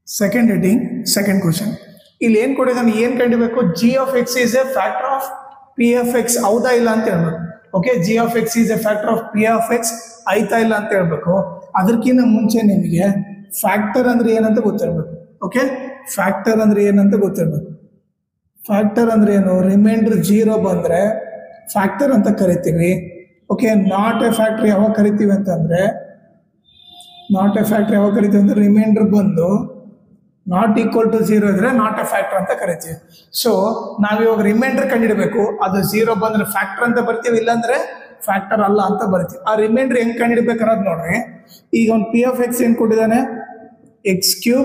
Second heading, second question. ಇಲ್ಲಿ ಏನು ಕೊಟ್ಟಿದ್ದಾನೆ, ಏನು ಕಂಡಿಬೇಕು? G of X is a factor of P of X ಹೌದಾ ಇಲ್ಲ ಅಂತ ಹೇಳ್ಬೇಕು. Okay, G of X is a factor of P of X ಆಯ್ತಾ ಇಲ್ಲ ಅಂತ ಹೇಳ್ಬೇಕು. ಅದಕ್ಕಿಂತ ಮುಂಚೆ ನಿಮಗೆ ಫ್ಯಾಕ್ಟರ್ ಅಂದ್ರೆ ಏನಂತ ಗೊತ್ತಿರಬೇಕು. ಓಕೆ, ಫ್ಯಾಕ್ಟರ್ ಅಂದ್ರೆ ಏನಂತ ಗೊತ್ತಿರಬೇಕು. ಫ್ಯಾಕ್ಟರ್ ಅಂದ್ರೆ ಏನು? ರಿಮೈಂಡರ್ 0 ಬಂದ್ರೆ ಫ್ಯಾಕ್ಟರ್ ಅಂತ ಕರಿತೀವಿ. ಓಕೆ, ನಾಟ್ ಎ ಫ್ಯಾಕ್ಟರ್ ಯಾವಾಗ ಕರಿತೀವಿ ಅಂತಂದ್ರೆ, ನಾಟ್ ಎ ಫ್ಯಾಕ್ಟರ್ ಯಾವಾಗ ಕರಿತೀವಿ ಅಂದ್ರೆ ರಿಮೈಂಡರ್ ಬಂದು ನಾಟ್ ಈಕ್ವಲ್ ಟು 0 ಇದ್ರೆ ನಾಟ್ ಎ ಫ್ಯಾಕ್ಟರ್ ಅಂತ ಕರಿತೀವಿ. ಸೊ ನಾವಿವಾಗ ರಿಮೈಂಡರ್ ಕಂಡಿಡಬೇಕು. ಅದು 0 ಬಂದ್ರೆ ಫ್ಯಾಕ್ಟರ್ ಅಂತ ಬರ್ತೀವಿ, ಇಲ್ಲಾಂದ್ರೆ ಫ್ಯಾಕ್ಟರ್ ಅಲ್ಲ ಅಂತ ಬರ್ತೀವಿ. ಆ ರಿಮೈಂಡರ್ ಹೆಂಗ್ ಕಂಡಿಡ್ಬೇಕು ಅನ್ನೋದು ನೋಡ್ರಿ. ಈಗ ಒಂದು ಪಿ ಆಫ್ ಎಕ್ಸ್ ಏನ್ ಕೊಟ್ಟಿದ್ದಾನೆ? x³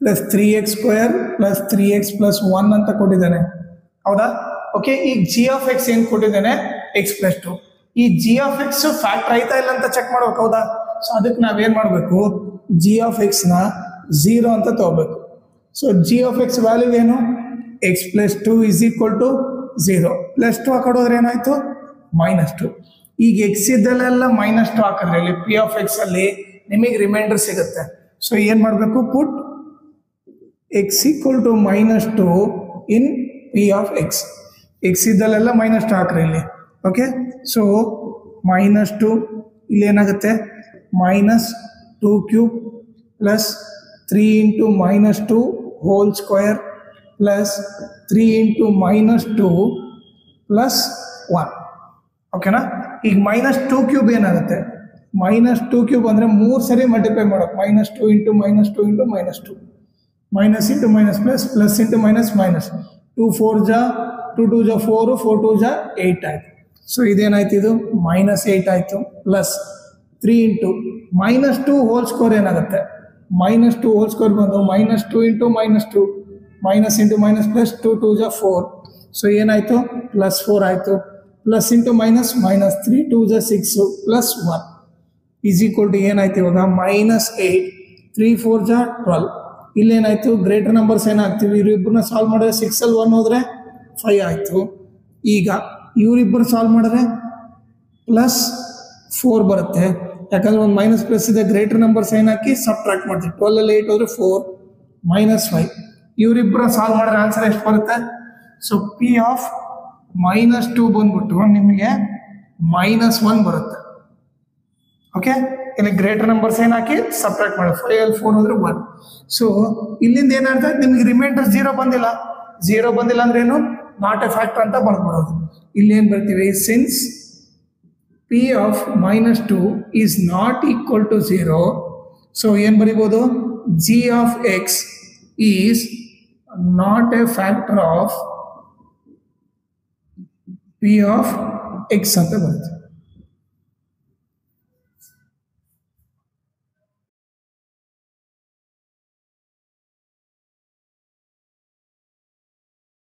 plus 3x² plus 3x plus 1 ಅಂತ ಕೊಟ್ಟಿದ್ದಾನೆ, ಹೌದಾ? ಓಕೆ, ಈಗ ಜಿ ಆಫ್ ಎಕ್ಸ್ ಏನ್ ಕೊಟ್ಟಿದ್ದಾನೆ? x+2. ಈ ಜಿ ಆಫ್ ಎಕ್ಸ್ ಫ್ಯಾಕ್ಟರ್ ಆಯ್ತಾ ಇಲ್ಲ ಅಂತ ಚೆಕ್ ಮಾಡ್ಬೇಕು, ಹೌದಾ? ಸೊ ಅದಕ್ಕೆ ನಾವೇನ್ ಮಾಡ್ಬೇಕು? ಜಿ ಆಫ್ ಎಕ್ಸ್ ನ 0 ಅಂತ ತಗೋಬೇಕು. So G of X value ಏನು? x+2 is equal to 0. +2 ಆ ಕಡೆ ಹೋದ್ರೆ ಏನಾಯ್ತು? -2. ಈಗ ಎಕ್ಸ್ ಇದ್ದಲ್ಲೆಲ್ಲ -2 ಹಾಕಿದ್ರೆ ಇಲ್ಲಿ ಪಿ ಆಫ್ ಎಕ್ಸ್ ಅಲ್ಲಿ ನಿಮಗೆ ರಿಮೈಂಡರ್ ಸಿಗುತ್ತೆ. ಸೊ ಏನ್ ಮಾಡಬೇಕು? Put x equal to -2 in P of X. X ಇದ್ದಲ್ಲೆಲ್ಲ -2 ಹಾಕ್ರಿ ಇಲ್ಲಿ. ಓಕೆ, ಸೊ -2 ಇಲ್ಲಿ ಏನಾಗುತ್ತೆ? -2³ plus 3 into -2 whole square plus 3 into -2 plus 1. ಓಕೆನಾ? ಈಗ -2³ ಏನಾಗುತ್ತೆ? -2³ ಅಂದರೆ 3 ಸರಿ ಮಲ್ಟಿಪ್ಲೈ ಮಾಡೋದು. -2 into -2 into -2 minus into minus plus plus into minus minus 2 4 ಜಾ 2 2 ಜಾ 4 4 2 ಜಾ 8 ಆಯ್ತು. ಸೊ ಇದೇನಾಯ್ತು? ಇದು -8 ಆಯಿತು. ಪ್ಲಸ್ 3 ಇಂಟು -2 ಹೋಲ್ ಸ್ಕ್ವೇರ್ ಏನಾಗುತ್ತೆ? -2 ಹೋಲ್ ಸ್ಕ್ವೇರ್ ಬಂದು -2 into -2 minus into minus plus 2 2 ಜಾ 4. ಸೊ ಏನಾಯಿತು? +4 ಆಯಿತು. ಪ್ಲಸ್ ಇಂಟು ಮೈನಸ್ ಮೈನಸ್ 3 2 ಜಾ 6 ಪ್ಲಸ್ 1 ಈಸ್ ಈಕ್ವಲ್ ಟು ಏನಾಯ್ತು ಇವಾಗ? -8 3 4 ಜಾ 12. ಇಲ್ಲೇನಾಯ್ತು? ಗ್ರೇಟರ್ ನಂಬರ್ಸ್ ಏನಾಗ್ತೀವಿ? ಇವರಿಬ್ಬರನ್ನ ಸಾಲ್ವ್ ಮಾಡಿದ್ರೆ 6 ಅಲ್ಲಿ 1 ಹೋದ್ರೆ 5 ಆಯಿತು. ಈಗ ಇವರಿಬ್ಬರು ಸಾಲ್ವ್ ಮಾಡಿದ್ರೆ +4 ಬರುತ್ತೆ, ಯಾಕಂದ್ರೆ ಒಂದು ಮೈನಸ್ ಪ್ಲಸ್ ಇದೆ. ಗ್ರೇಟರ್ ನಂಬರ್ಸ್ ಏನಾಕಿ ಸಬ್ಟ್ರಾಕ್ಟ್ ಮಾಡ್ತೀವಿ. 12 ಅಲ್ಲಿ 8 ಹೋದ್ರೆ 4 -5. ಇವರಿಬ್ಬರ ಸಾಲ್ವ್ ಮಾಡಿದ್ರೆ ಆನ್ಸರ್ ಎಷ್ಟು ಬರುತ್ತೆ? ಸೊ ಪಿ ಆಫ್ -2 ಬಂದ್ಬಿಟ್ಟು ನಿಮಗೆ -1 ಬರುತ್ತೆ. ಓಕೆ, ಇಲ್ಲಿ ಗ್ರೇಟರ್ ನಂಬರ್ಸ್ ಏನಾಕಿ ಸಬ್ಟ್ರಾಕ್ಟ್ ಮಾಡಿ 5 ಅಲ್ಲಿ 4 ಹೋದ್ರೆ 1. ಸೊ ಇಲ್ಲಿಂದ ಏನಾಗ್ತದೆ? ನಿಮ್ಗೆ ರಿಮೈಂಡರ್ 0 ಬಂದಿಲ್ಲ. 0 ಬಂದಿಲ್ಲ ಅಂದ್ರೆ ಏನು? ನಾಟ್ ಎ ಫ್ಯಾಕ್ಟರ್ ಅಂತ ಬರ್ಕೊಡೋದು. ಇಲ್ಲಿ ಏನ್ ಬರ್ತೀವಿ? Since P of -2 is not equal to 0. So ಏನ್ ಬರೀಬಹುದು? G of X is not a factor of P of X ಅಂತ ಬರುತ್ತೆ.